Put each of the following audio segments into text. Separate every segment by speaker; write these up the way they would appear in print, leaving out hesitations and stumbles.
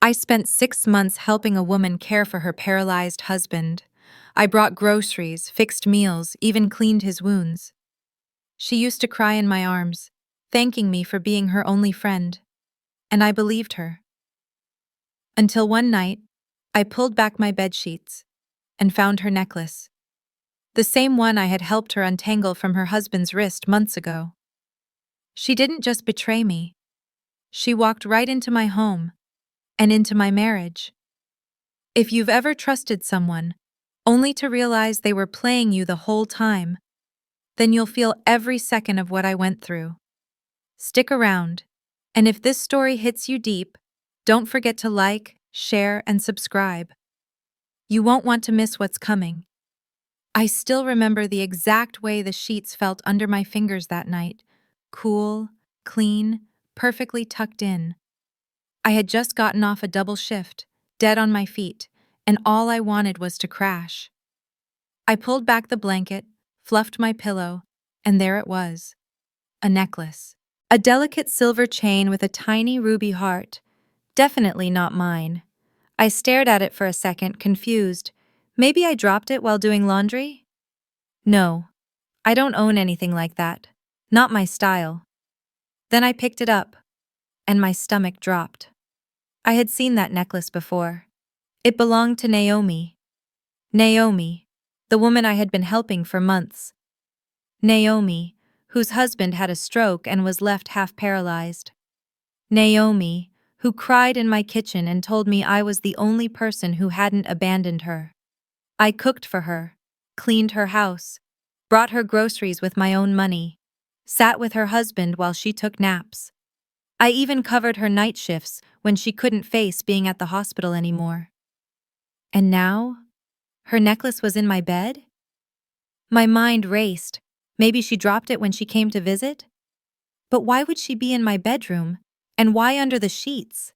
Speaker 1: I spent 6 months helping a woman care for her paralyzed husband. I brought groceries, fixed meals, even cleaned his wounds. She used to cry in my arms, thanking me for being her only friend, and I believed her. Until one night, I pulled back my bedsheets and found her necklace, the same one I had helped her untangle from her husband's wrist months ago. She didn't just betray me, she walked right into my home and into my marriage. If you've ever trusted someone, only to realize they were playing you the whole time, then you'll feel every second of what I went through. Stick around, and if this story hits you deep, don't forget to like, share, and subscribe. You won't want to miss what's coming. I still remember the exact way the sheets felt under my fingers that night. Cool, clean, perfectly tucked in. I had just gotten off a double shift, dead on my feet, and all I wanted was to crash. I pulled back the blanket, fluffed my pillow, and there it was. A necklace. A delicate silver chain with a tiny ruby heart. Definitely not mine. I stared at it for a second, confused. Maybe I dropped it while doing laundry? No, I don't own anything like that. Not my style. Then I picked it up, and my stomach dropped. I had seen that necklace before. It belonged to Naomi. Naomi, the woman I had been helping for months. Naomi, whose husband had a stroke and was left half paralyzed. Naomi, who cried in my kitchen and told me I was the only person who hadn't abandoned her. I cooked for her, cleaned her house, brought her groceries with my own money, sat with her husband while she took naps. I even covered her night shifts when she couldn't face being at the hospital anymore. And now, her necklace was in my bed? My mind raced. Maybe she dropped it when she came to visit? But why would she be in my bedroom? And why under the sheets?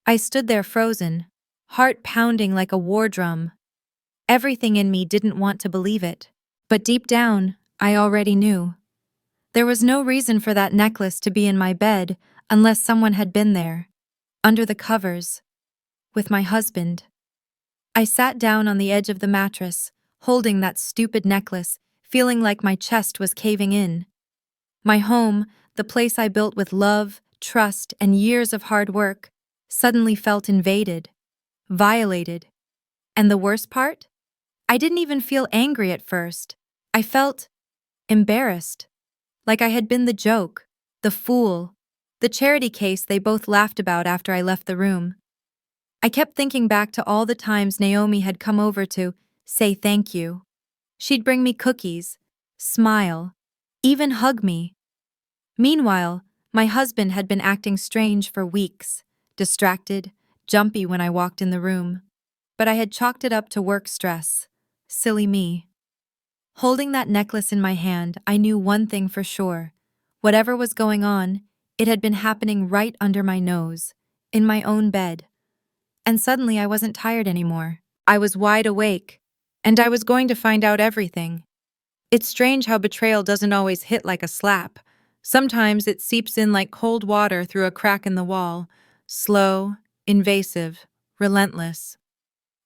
Speaker 1: I stood there frozen, heart pounding like a war drum. Everything in me didn't want to believe it. But deep down, I already knew. There was no reason for that necklace to be in my bed unless someone had been there, under the covers, with my husband. I sat down on the edge of the mattress, holding that stupid necklace, feeling like my chest was caving in. My home, the place I built with love, trust, and years of hard work, suddenly felt invaded, violated. And the worst part? I didn't even feel angry at first. I felt embarrassed, like I had been the joke, the fool, the charity case they both laughed about after I left the room. I kept thinking back to all the times Naomi had come over to say thank you. She'd bring me cookies, smile, even hug me. Meanwhile, my husband had been acting strange for weeks, distracted, jumpy when I walked in the room. But I had chalked it up to work stress. Silly me. Holding that necklace in my hand, I knew one thing for sure. Whatever was going on, it had been happening right under my nose, in my own bed. And suddenly I wasn't tired anymore. I was wide awake, and I was going to find out everything. It's strange how betrayal doesn't always hit like a slap. Sometimes it seeps in like cold water through a crack in the wall, slow, invasive, relentless.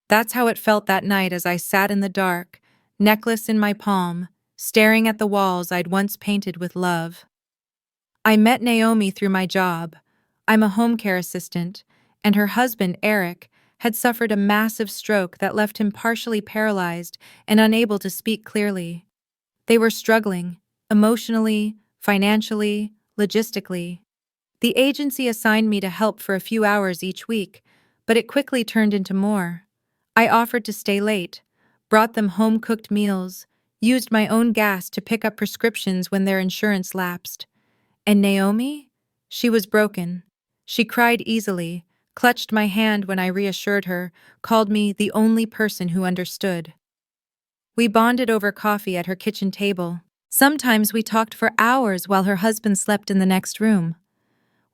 Speaker 1: That's how it felt that night as I sat in the dark, necklace in my palm, staring at the walls I'd once painted with love. I met Naomi through my job. I'm a home care assistant, and her husband, Eric, had suffered a massive stroke that left him partially paralyzed and unable to speak clearly. They were struggling, emotionally, financially, logistically. The agency assigned me to help for a few hours each week, but it quickly turned into more. I offered to stay late, brought them home-cooked meals, used my own gas to pick up prescriptions when their insurance lapsed. And Naomi? She was broken. She cried easily, clutched my hand when I reassured her, called me the only person who understood. We bonded over coffee at her kitchen table. Sometimes we talked for hours while her husband slept in the next room.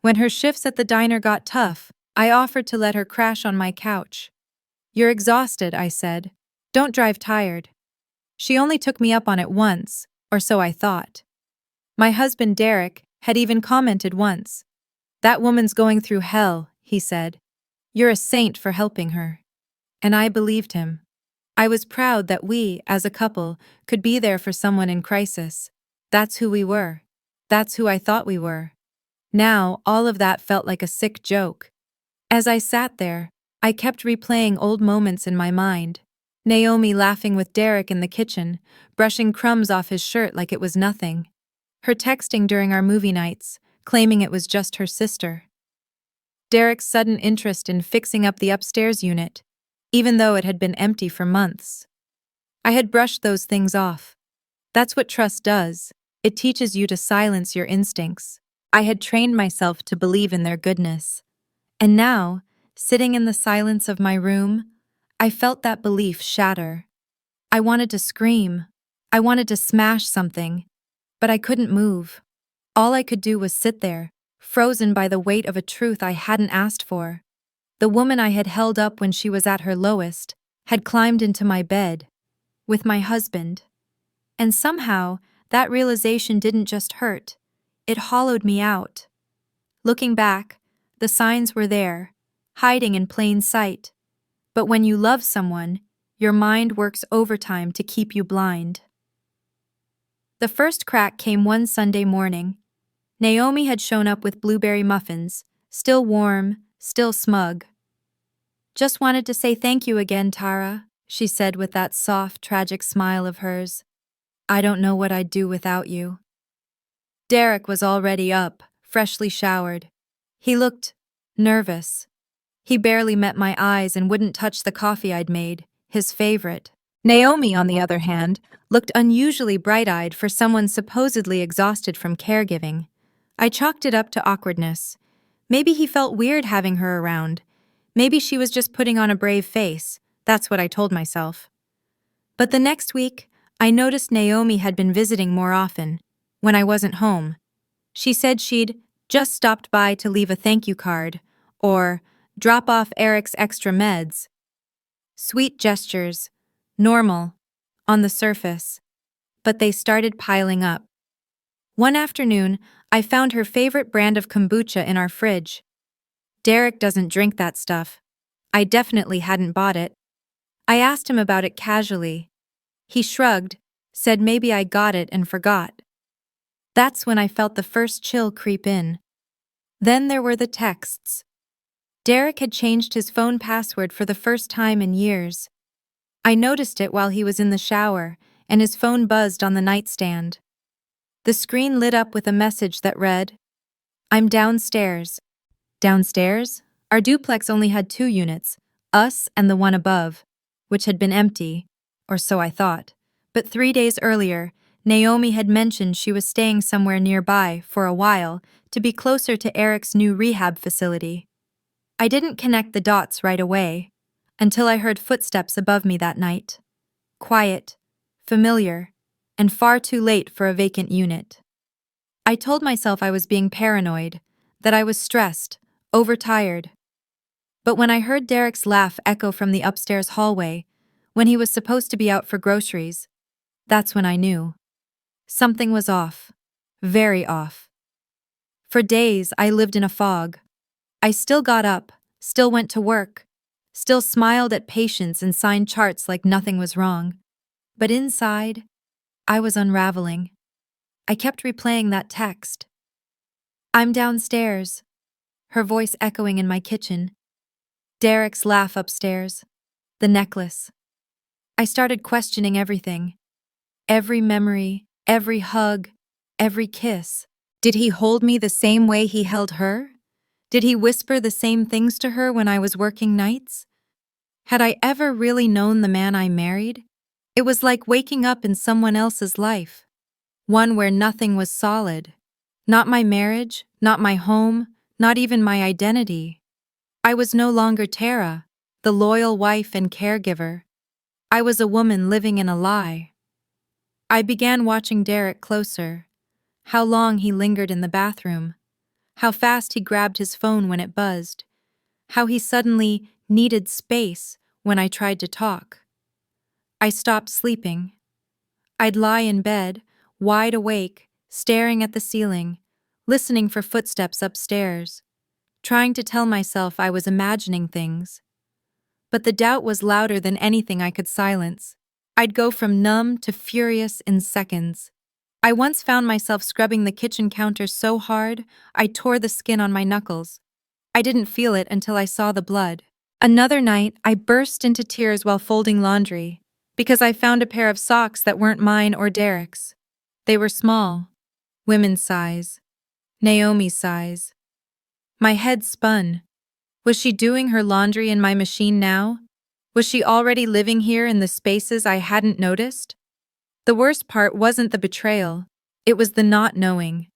Speaker 1: When her shifts at the diner got tough, I offered to let her crash on my couch. "You're exhausted," I said. "Don't drive tired." She only took me up on it once, or so I thought. My husband, Derek, had even commented once. "That woman's going through hell," he said. "You're a saint for helping her." And I believed him. I was proud that we, as a couple, could be there for someone in crisis. That's who we were. That's who I thought we were. Now, all of that felt like a sick joke. As I sat there, I kept replaying old moments in my mind. Naomi laughing with Derek in the kitchen, brushing crumbs off his shirt like it was nothing. Her texting during our movie nights, claiming it was just her sister. Derek's sudden interest in fixing up the upstairs unit, even though it had been empty for months. I had brushed those things off. That's what trust does. It teaches you to silence your instincts. I had trained myself to believe in their goodness. And now, sitting in the silence of my room, I felt that belief shatter. I wanted to scream. I wanted to smash something. But I couldn't move. All I could do was sit there, frozen by the weight of a truth I hadn't asked for. The woman I had held up when she was at her lowest had climbed into my bed with my husband. And somehow, that realization didn't just hurt. It hollowed me out. Looking back, the signs were there, hiding in plain sight. But when you love someone, your mind works overtime to keep you blind. The first crack came one Sunday morning. Naomi had shown up with blueberry muffins, still warm, still smug. "Just wanted to say thank you again, Tara," she said with that soft, tragic smile of hers. "I don't know what I'd do without you." Derek was already up, freshly showered. He looked nervous. He barely met my eyes and wouldn't touch the coffee I'd made, his favorite. Naomi, on the other hand, looked unusually bright-eyed for someone supposedly exhausted from caregiving. I chalked it up to awkwardness. Maybe he felt weird having her around. Maybe she was just putting on a brave face. That's what I told myself. But the next week, I noticed Naomi had been visiting more often, when I wasn't home. She said she'd just stopped by to leave a thank you card, or drop off Eric's extra meds. Sweet gestures, normal, on the surface, but they started piling up. One afternoon, I found her favorite brand of kombucha in our fridge. Derek doesn't drink that stuff. I definitely hadn't bought it. I asked him about it casually. He shrugged, said maybe I got it and forgot. That's when I felt the first chill creep in. Then there were the texts. Derek had changed his phone password for the first time in years. I noticed it while he was in the shower, and his phone buzzed on the nightstand. The screen lit up with a message that read, "I'm downstairs." Downstairs? Our duplex only had 2 units, us and the one above, which had been empty, or so I thought. But 3 days earlier, Naomi had mentioned she was staying somewhere nearby for a while to be closer to Eric's new rehab facility. I didn't connect the dots right away, until I heard footsteps above me that night. Quiet, familiar, and far too late for a vacant unit. I told myself I was being paranoid, that I was stressed, overtired. But when I heard Derek's laugh echo from the upstairs hallway, when he was supposed to be out for groceries, that's when I knew. Something was off. Very off. For days, I lived in a fog. I still got up, still went to work, still smiled at patients and signed charts like nothing was wrong. But inside, I was unraveling. I kept replaying that text. "I'm downstairs," her voice echoing in my kitchen. Derek's laugh upstairs. The necklace. I started questioning everything. Every memory, every hug, every kiss. Did he hold me the same way he held her? Did he whisper the same things to her when I was working nights? Had I ever really known the man I married? It was like waking up in someone else's life. One where nothing was solid. Not my marriage, not my home, not even my identity. I was no longer Tara, the loyal wife and caregiver. I was a woman living in a lie. I began watching Derek closer. How long he lingered in the bathroom. How fast he grabbed his phone when it buzzed. How he suddenly needed space when I tried to talk. I stopped sleeping. I'd lie in bed, wide awake, staring at the ceiling, listening for footsteps upstairs, trying to tell myself I was imagining things. But the doubt was louder than anything I could silence. I'd go from numb to furious in seconds. I once found myself scrubbing the kitchen counter so hard, I tore the skin on my knuckles. I didn't feel it until I saw the blood. Another night, I burst into tears while folding laundry, because I found a pair of socks that weren't mine or Derek's. They were small, women's size, Naomi's size. My head spun. Was she doing her laundry in my machine now? Was she already living here in the spaces I hadn't noticed? The worst part wasn't the betrayal. It was the not knowing,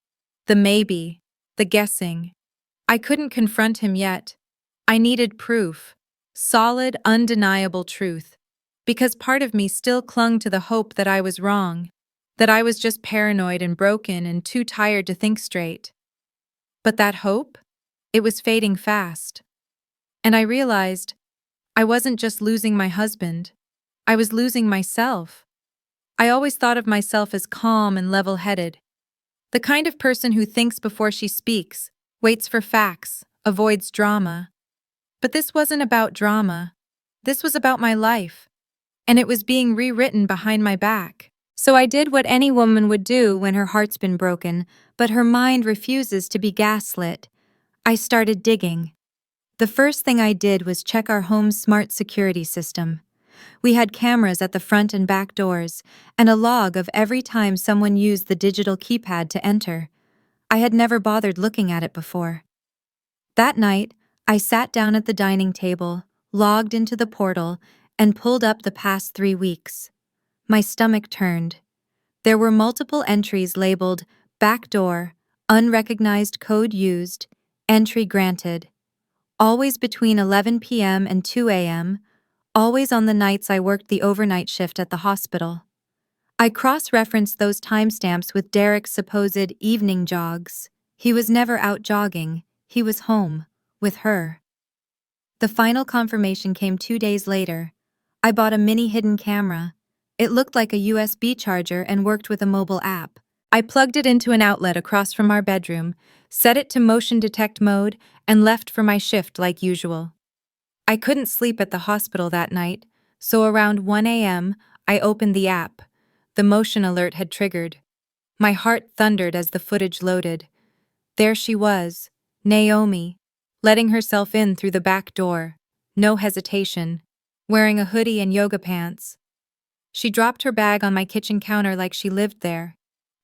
Speaker 1: the maybe, the guessing. I couldn't confront him yet. I needed proof, solid, undeniable truth, because part of me still clung to the hope that I was wrong, that I was just paranoid and broken and too tired to think straight. But that hope? It was fading fast. And I realized I wasn't just losing my husband, I was losing myself. I always thought of myself as calm and level-headed, the kind of person who thinks before she speaks, waits for facts, avoids drama. But this wasn't about drama. This was about my life, and it was being rewritten behind my back. So I did what any woman would do when her heart's been broken, but her mind refuses to be gaslit. I started digging. The first thing I did was check our home's smart security system. We had cameras at the front and back doors, and a log of every time someone used the digital keypad to enter. I had never bothered looking at it before. That night, I sat down at the dining table, logged into the portal, and pulled up the past 3 weeks. My stomach turned. There were multiple entries labeled backdoor, unrecognized code used, entry granted. Always between 11 p.m. and 2 a.m., always on the nights I worked the overnight shift at the hospital. I cross-referenced those timestamps with Derek's supposed evening jogs. He was never out jogging, he was home, with her. The final confirmation came 2 days later. I bought a mini hidden camera. It looked like a USB charger and worked with a mobile app. I plugged it into an outlet across from our bedroom, set it to motion detect mode, and left for my shift like usual. I couldn't sleep at the hospital that night, so around 1 a.m., I opened the app. The motion alert had triggered. My heart thundered as the footage loaded. There she was, Naomi, letting herself in through the back door, no hesitation, wearing a hoodie and yoga pants. She dropped her bag on my kitchen counter like she lived there.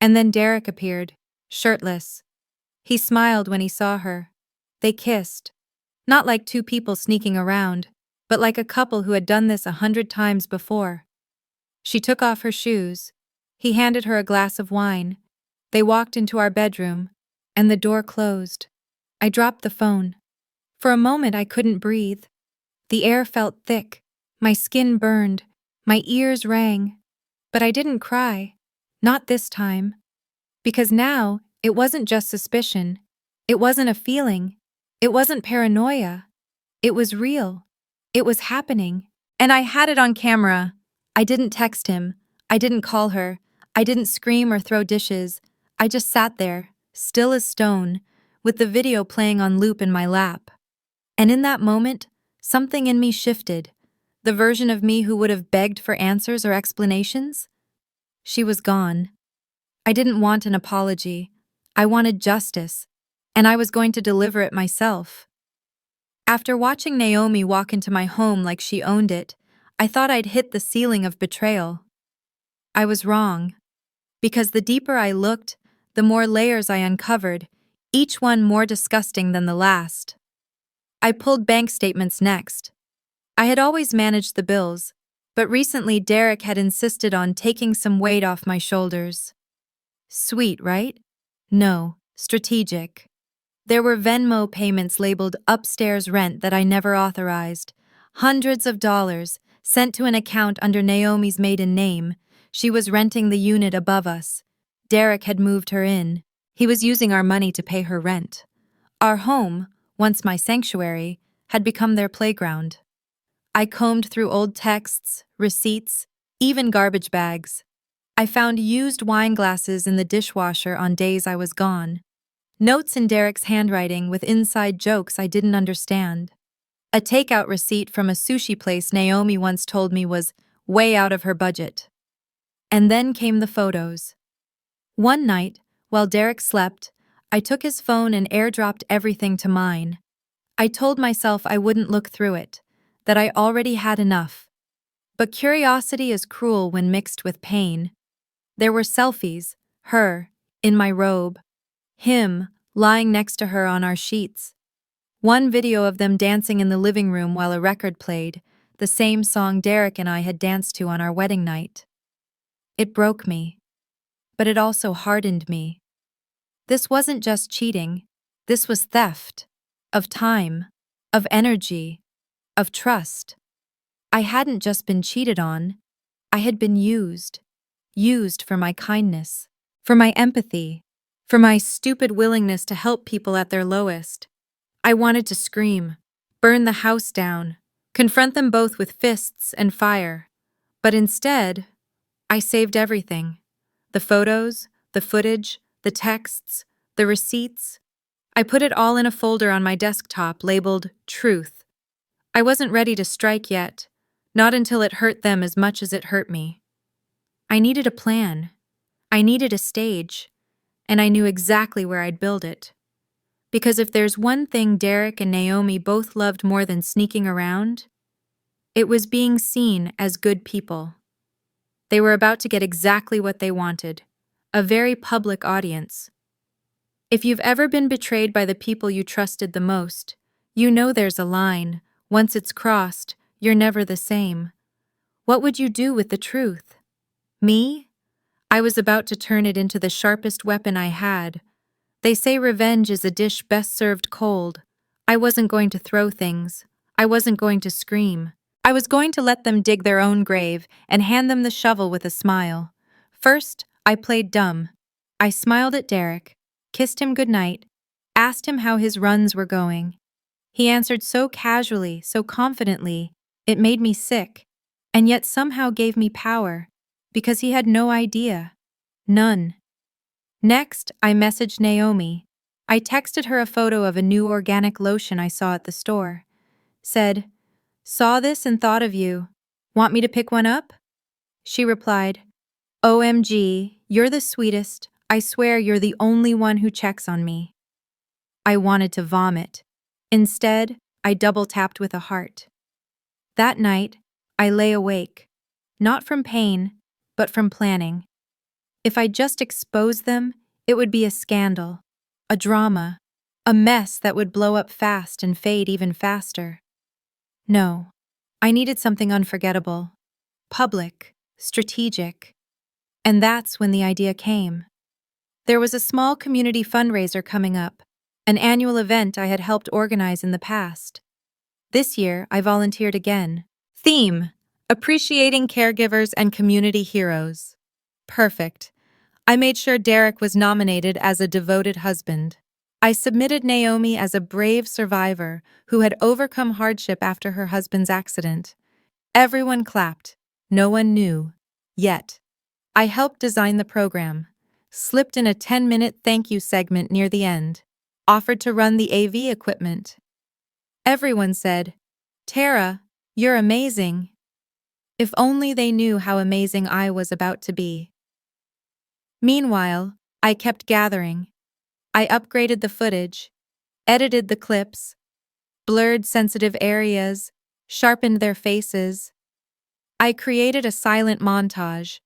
Speaker 1: And then Derek appeared, shirtless. He smiled when he saw her. They kissed. Not like two people sneaking around, but like a couple who had done this 100 times before. She took off her shoes. He handed her a glass of wine. They walked into our bedroom, and the door closed. I dropped the phone. For a moment I couldn't breathe. The air felt thick. My skin burned. My ears rang. But I didn't cry. Not this time. Because now, it wasn't just suspicion. It wasn't a feeling. It wasn't paranoia. It was real. It was happening. And I had it on camera. I didn't text him. I didn't call her. I didn't scream or throw dishes. I just sat there, still as stone, with the video playing on loop in my lap. And in that moment, something in me shifted. The version of me who would have begged for answers or explanations? She was gone. I didn't want an apology. I wanted justice, and I was going to deliver it myself. After watching Naomi walk into my home like she owned it, I thought I'd hit the ceiling of betrayal. I was wrong. Because the deeper I looked, the more layers I uncovered, each one more disgusting than the last. I pulled bank statements next. I had always managed the bills, but recently Derek had insisted on taking some weight off my shoulders. Sweet, right? No, strategic. There were Venmo payments labeled upstairs rent that I never authorized. Hundreds of dollars sent to an account under Naomi's maiden name. She was renting the unit above us. Derek had moved her in. He was using our money to pay her rent. Our home, once my sanctuary, had become their playground. I combed through old texts, receipts, even garbage bags. I found used wine glasses in the dishwasher on days I was gone. Notes in Derek's handwriting with inside jokes I didn't understand. A takeout receipt from a sushi place Naomi once told me was way out of her budget. And then came the photos. One night, while Derek slept, I took his phone and airdropped everything to mine. I told myself I wouldn't look through it, that I already had enough. But curiosity is cruel when mixed with pain. There were selfies, her, in my robe, him, lying next to her on our sheets. One video of them dancing in the living room while a record played, the same song Derek and I had danced to on our wedding night. It broke me, but it also hardened me. This wasn't just cheating, this was theft. Of time, of energy, of trust. I hadn't just been cheated on, I had been used. Used for my kindness, for my empathy, for my stupid willingness to help people at their lowest. I wanted to scream, burn the house down, confront them both with fists and fire. But instead, I saved everything. The photos, the footage, the texts, the receipts. I put it all in a folder on my desktop labeled Truth. I wasn't ready to strike yet, not until it hurt them as much as it hurt me. I needed a plan. I needed a stage, and I knew exactly where I'd build it. Because if there's one thing Derek and Naomi both loved more than sneaking around, it was being seen as good people. They were about to get exactly what they wanted, a very public audience. If you've ever been betrayed by the people you trusted the most, you know there's a line. Once it's crossed, you're never the same. What would you do with the truth? Me? I was about to turn it into the sharpest weapon I had. They say revenge is a dish best served cold. I wasn't going to throw things. I wasn't going to scream. I was going to let them dig their own grave and hand them the shovel with a smile. First, I played dumb. I smiled at Derek, kissed him goodnight, asked him how his runs were going. He answered so casually, so confidently, it made me sick, and yet somehow gave me power, because he had no idea. None. Next, I messaged Naomi. I texted her a photo of a new organic lotion I saw at the store. Said, "Saw this and thought of you. Want me to pick one up?" She replied, "OMG, you're the sweetest. I swear you're the only one who checks on me." I wanted to vomit. Instead, I double-tapped with a heart. That night, I lay awake. Not from pain, but from planning. If I just exposed them, it would be a scandal, a drama, a mess that would blow up fast and fade even faster. No, I needed something unforgettable, public, strategic. And that's when the idea came. There was a small community fundraiser coming up, an annual event I had helped organize in the past. This year, I volunteered again. Theme: Appreciating Caregivers and Community Heroes. Perfect. I made sure Derek was nominated as a devoted husband. I submitted Naomi as a brave survivor who had overcome hardship after her husband's accident. Everyone clapped. No one knew. Yet, I helped design the program, slipped in a 10-minute thank you segment near the end, offered to run the AV equipment. Everyone said, "Tara, you're amazing." If only they knew how amazing I was about to be. Meanwhile, I kept gathering. I upgraded the footage, edited the clips, blurred sensitive areas, sharpened their faces. I created a silent montage,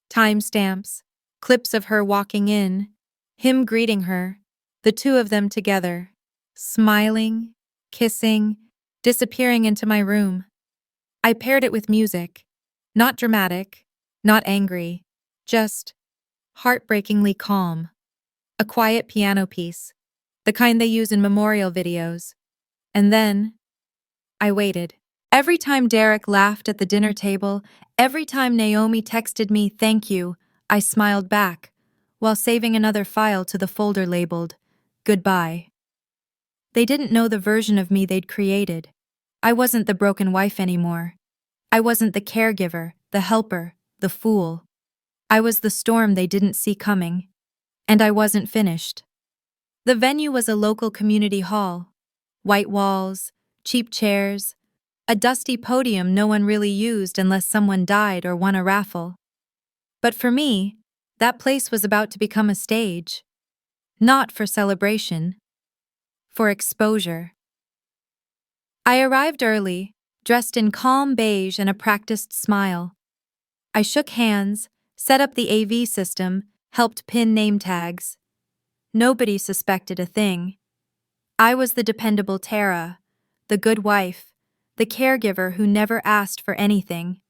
Speaker 1: timestamps, clips of her walking in, him greeting her, the two of them together, smiling, kissing, disappearing into my room. I paired it with music, not dramatic, not angry, just heartbreakingly calm. A quiet piano piece, the kind they use in memorial videos. And then, I waited. Every time Derek laughed at the dinner table, every time Naomi texted me thank you, I smiled back, while saving another file to the folder labeled, Goodbye. They didn't know the version of me they'd created. I wasn't the broken wife anymore. I wasn't the caregiver, the helper, the fool. I was the storm they didn't see coming. And I wasn't finished. The venue was a local community hall. White walls, cheap chairs, a dusty podium no one really used unless someone died or won a raffle. But for me, that place was about to become a stage. Not for celebration, for exposure. I arrived early, dressed in calm beige and a practiced smile. I shook hands, set up the AV system, helped pin name tags. Nobody suspected a thing. I was the dependable Tara, the good wife, the caregiver who never asked for anything.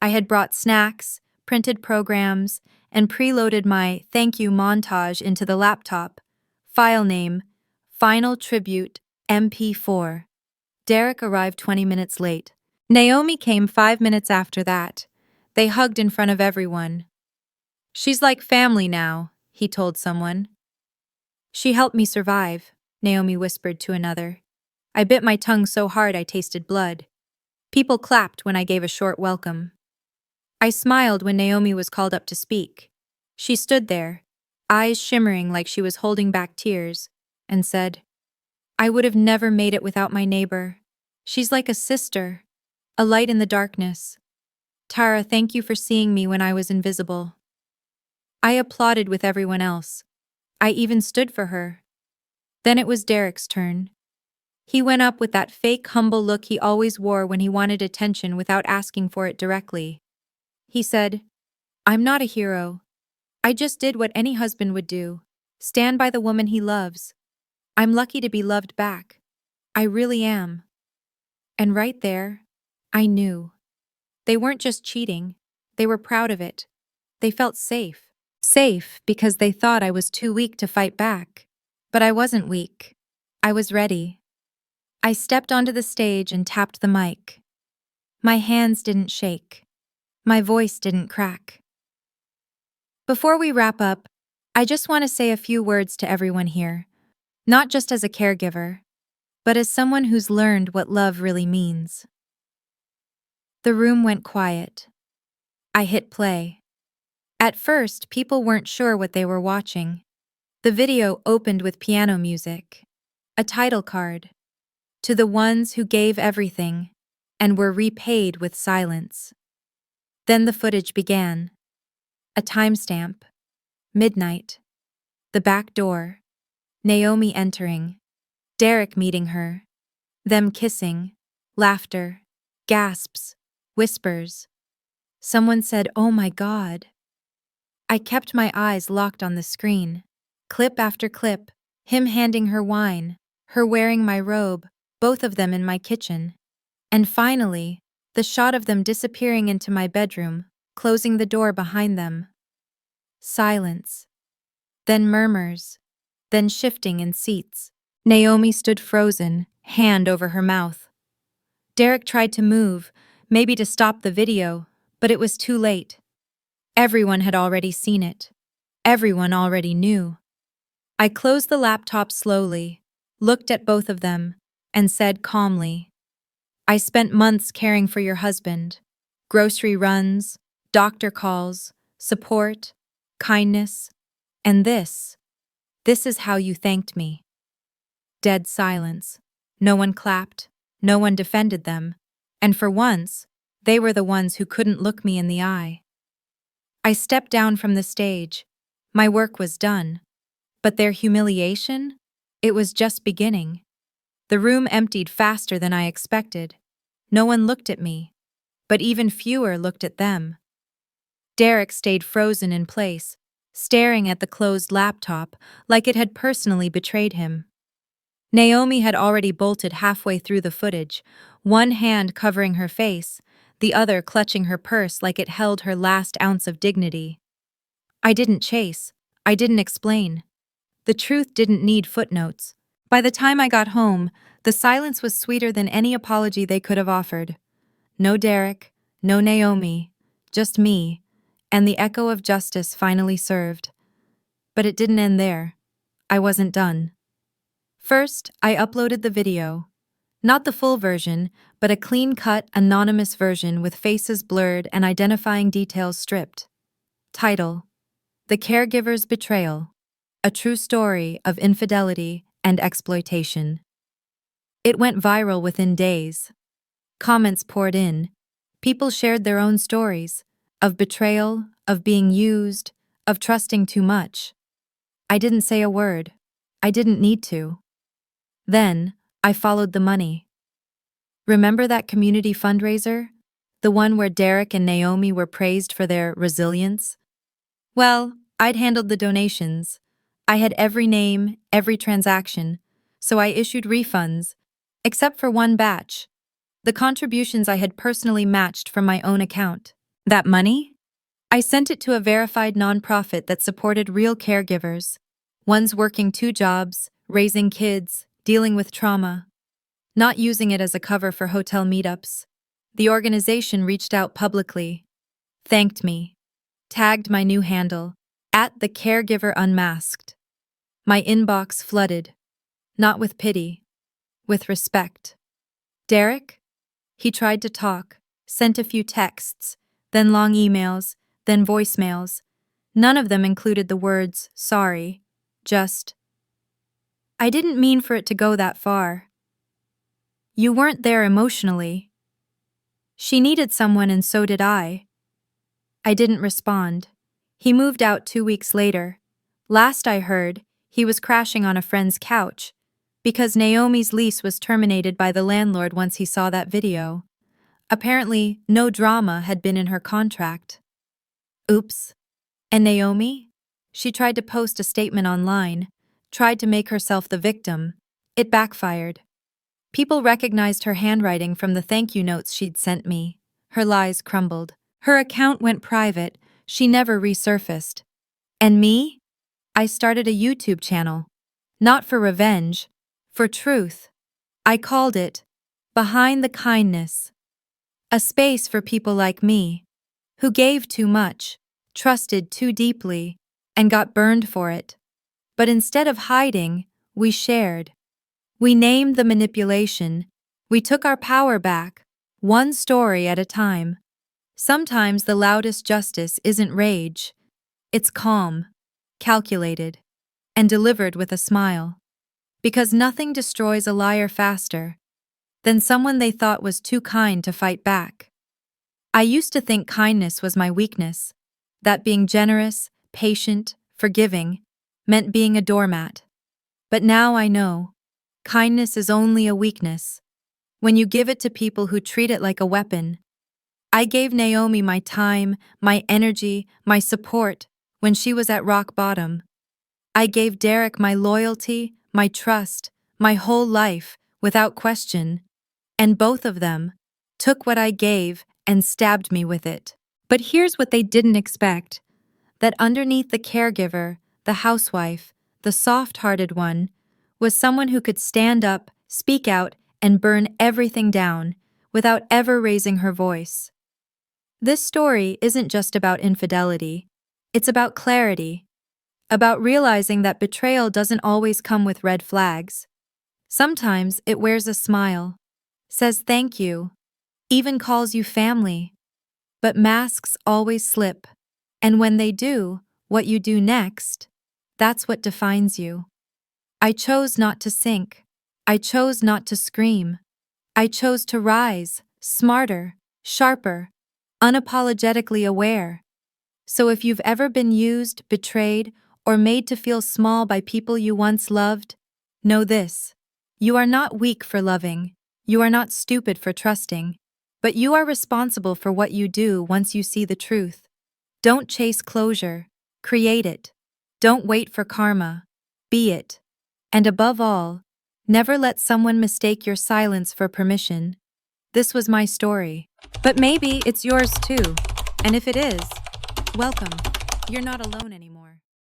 Speaker 1: I had brought snacks, printed programs, and preloaded my thank you montage into the laptop. File name, Final Tribute, MP4. Derek arrived 20 minutes late. Naomi came 5 minutes after that. They hugged in front of everyone. "She's like family now," he told someone. "She helped me survive," Naomi whispered to another. "I bit my tongue so hard I tasted blood." People clapped when I gave a short welcome. I smiled when Naomi was called up to speak. She stood there, eyes shimmering like she was holding back tears, and said, "I would have never made it without my neighbor. She's like a sister, a light in the darkness. Tara, thank you for seeing me when I was invisible." I applauded with everyone else. I even stood for her. Then it was Derek's turn. He went up with that fake humble look he always wore when he wanted attention without asking for it directly. He said, "I'm not a hero. I just did what any husband would do. Stand by the woman he loves. I'm lucky to be loved back. I really am." And right there, I knew. They weren't just cheating. They were proud of it. They felt safe. Safe because they thought I was too weak to fight back. But I wasn't weak. I was ready. I stepped onto the stage and tapped the mic. My hands didn't shake. My voice didn't crack. Before we wrap up, I just want to say a few words to everyone here, not just as a caregiver, but as someone who's learned what love really means. The room went quiet. I hit play. At first, people weren't sure what they were watching. The video opened with piano music, a title card, "To the ones who gave everything and were repaid with silence." Then the footage began. A timestamp, midnight, the back door, Naomi entering, Derek meeting her, them kissing, laughter, gasps, whispers. Someone said, "Oh my God." I kept my eyes locked on the screen. Clip after clip, him handing her wine, her wearing my robe, both of them in my kitchen. And finally, the shot of them disappearing into my bedroom, closing the door behind them. Silence. Then murmurs. Then shifting in seats. Naomi stood frozen, hand over her mouth. Derek tried to move, maybe to stop the video, but it was too late. Everyone had already seen it. Everyone already knew. I closed the laptop slowly, looked at both of them, and said calmly, "I spent months caring for your husband. Grocery runs, doctor calls, support, kindness, and this is how you thanked me." Dead silence. No one clapped, no one defended them, and for once, they were the ones who couldn't look me in the eye. I stepped down from the stage. My work was done. But their humiliation? It was just beginning. The room emptied faster than I expected. No one looked at me, but even fewer looked at them. Derek stayed frozen in place, staring at the closed laptop like it had personally betrayed him. Naomi had already bolted halfway through the footage, one hand covering her face, the other clutching her purse like it held her last ounce of dignity. I didn't chase. I didn't explain. The truth didn't need footnotes. By the time I got home, the silence was sweeter than any apology they could have offered. No Derek, no Naomi, just me, and the echo of justice finally served. But it didn't end there. I wasn't done. First, I uploaded the video. Not the full version, but a clean-cut, anonymous version with faces blurred and identifying details stripped. Title: The Caregiver's Betrayal. a true story of infidelity and exploitation. It went viral within days. Comments poured in. People shared their own stories of betrayal, of being used, of trusting too much. I didn't say a word. I didn't need to. Then, I followed the money. Remember that community fundraiser? The one where Derek and Naomi were praised for their resilience? Well, I'd handled the donations. I had every name, every transaction, so I issued refunds, except for one batch. The contributions I had personally matched from my own account. That money? I sent it to a verified nonprofit that supported real caregivers, ones working 2 jobs, raising kids, dealing with trauma, not using it as a cover for hotel meetups. The organization reached out publicly, thanked me, tagged my new handle, @thecaregiver_unmasked. My inbox flooded, not with pity, with respect. Derek? He tried to talk, sent a few texts, then long emails, then voicemails. None of them included the words, sorry, just, I didn't mean for it to go that far. You weren't there emotionally. She needed someone and so did I. I didn't respond. He moved out 2 weeks later. Last I heard, he was crashing on a friend's couch, because Naomi's lease was terminated by the landlord once he saw that video. Apparently, no drama had been in her contract. Oops. And Naomi? She tried to post a statement online, tried to make herself the victim. It backfired. People recognized her handwriting from the thank you notes she'd sent me. Her lies crumbled. Her account went private. She never resurfaced. And me? I started a YouTube channel. Not for revenge, for truth. I called it Behind the Kindness. A space for people like me, who gave too much, trusted too deeply, and got burned for it. But instead of hiding, we shared. We named the manipulation. We took our power back, one story at a time. Sometimes the loudest justice isn't rage. It's calm, calculated, and delivered with a smile. Because nothing destroys a liar faster than someone they thought was too kind to fight back. I used to think kindness was my weakness, that being generous, patient, forgiving, meant being a doormat. But now I know, kindness is only a weakness when you give it to people who treat it like a weapon. I gave Naomi my time, my energy, my support when she was at rock bottom. I gave Derek my loyalty, my trust, my whole life, without question. And both of them took what I gave and stabbed me with it. But here's what they didn't expect: that underneath the caregiver, the housewife, the soft-hearted one, was someone who could stand up, speak out, and burn everything down without ever raising her voice. This story isn't just about infidelity. It's about clarity, about realizing that betrayal doesn't always come with red flags. Sometimes it wears a smile, says thank you, even calls you family. But masks always slip, and when they do, what you do next, that's what defines you. I chose not to sink. I chose not to scream. I chose to rise, smarter, sharper, unapologetically aware. So if you've ever been used, betrayed, or made to feel small by people you once loved, know this: you are not weak for loving. You are not stupid for trusting. But you are responsible for what you do once you see the truth. Don't chase closure. Create it. Don't wait for karma. Be it. And above all, never let someone mistake your silence for permission. This was my story. But maybe it's yours too. And if it is, welcome. You're not alone anymore.